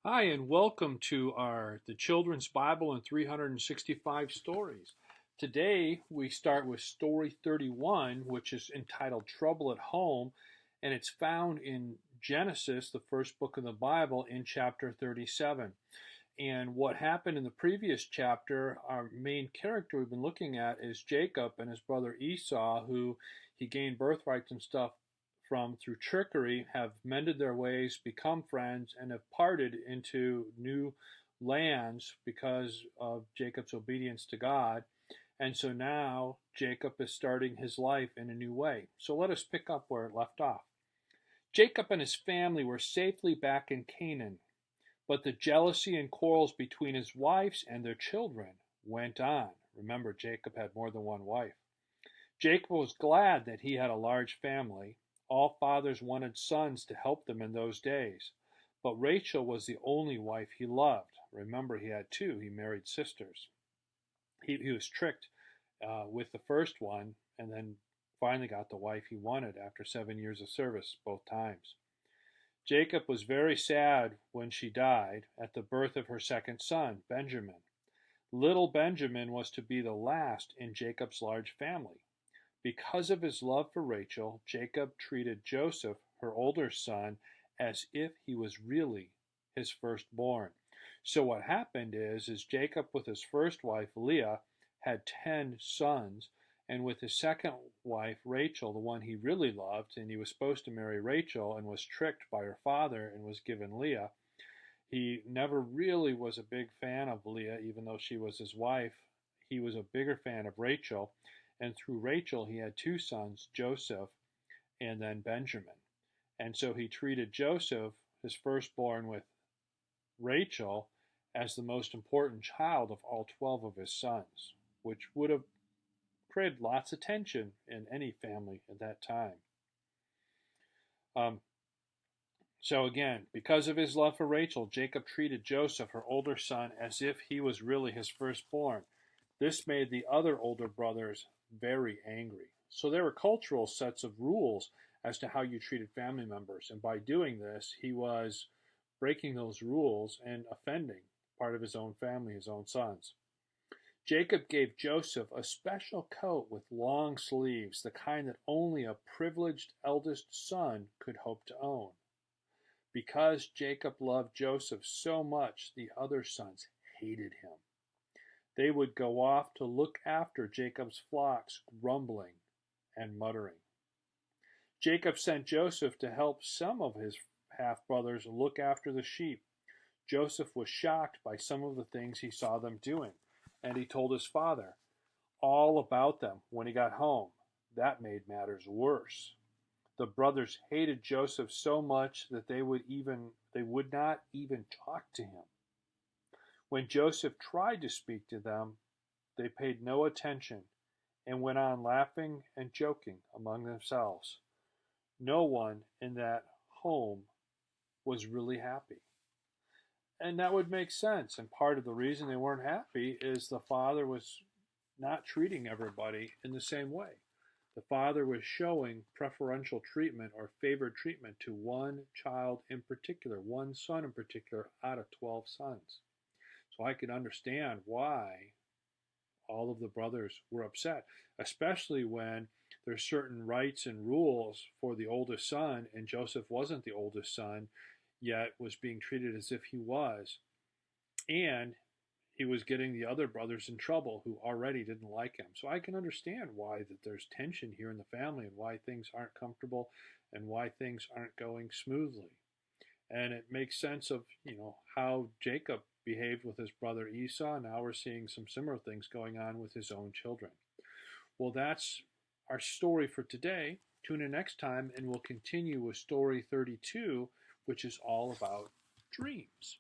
Hi, and welcome to the Children's Bible in 365 Stories. Today we start with story 31, which is entitled Trouble at Home, and it's found in Genesis, the first book of the Bible, in chapter 37. And what happened in the previous chapter, our main character we've been looking at is Jacob and his brother Esau, who he gained birthrights and stuff from through trickery, have mended their ways, become friends, and have parted into new lands because of Jacob's obedience to God. And so now Jacob is starting his life in a new way. So let us pick up where it left off. Jacob and his family were safely back in Canaan, but the jealousy and quarrels between his wives and their children went on. Remember, Jacob had more than one wife. Jacob was glad that he had a large family. All fathers wanted sons to help them in those days. But Rachel was the only wife he loved. Remember, he had two. He married sisters. He was tricked with the first one and then finally got the wife he wanted after 7 years of service, both times. Jacob was very sad when she died at the birth of her second son, Benjamin. Little Benjamin was to be the last in Jacob's large family. Because of his love for Rachel, Jacob treated Joseph, her older son, as if he was really his firstborn. So what happened is Jacob with his first wife, Leah, had 10 sons, and with his second wife, Rachel, the one he really loved, and he was supposed to marry Rachel and was tricked by her father and was given Leah. He never really was a big fan of Leah, even though she was his wife. He was a bigger fan of Rachel, and through Rachel he had two sons, Joseph and then Benjamin. And so he treated Joseph, his firstborn, with Rachel as the most important child of all 12 of his sons, which would have created lots of tension in any family at that time. Um, so again, because of his love for Rachel, Jacob treated Joseph, her older son, as if he was really his firstborn. This made the other older brothers very angry. So there were cultural sets of rules as to how you treated family members, and by doing this, he was breaking those rules and offending part of his own family, his own sons. Jacob gave Joseph a special coat with long sleeves, the kind that only a privileged eldest son could hope to own. Because Jacob loved Joseph so much, the other sons hated him. They would go off to look after Jacob's flocks, grumbling and muttering. Jacob sent Joseph to help some of his half-brothers look after the sheep. Joseph was shocked by some of the things he saw them doing, and he told his father all about them when he got home. That made matters worse. The brothers hated Joseph so much that they would not even talk to him. When Joseph tried to speak to them, they paid no attention and went on laughing and joking among themselves. No one in that home was really happy. And that would make sense. And part of the reason they weren't happy is the father was not treating everybody in the same way. The father was showing preferential treatment or favored treatment to one child in particular, one son in particular, out of 12 sons. So I can understand why all of the brothers were upset, especially when there's certain rights and rules for the oldest son, and Joseph wasn't the oldest son, yet was being treated as if he was. And he was getting the other brothers in trouble who already didn't like him. So I can understand why that there's tension here in the family and why things aren't comfortable and why things aren't going smoothly. And it makes sense of, how Jacob behaved with his brother Esau. Now we're seeing some similar things going on with his own children. Well, that's our story for today. Tune in next time and we'll continue with story 32, which is all about dreams.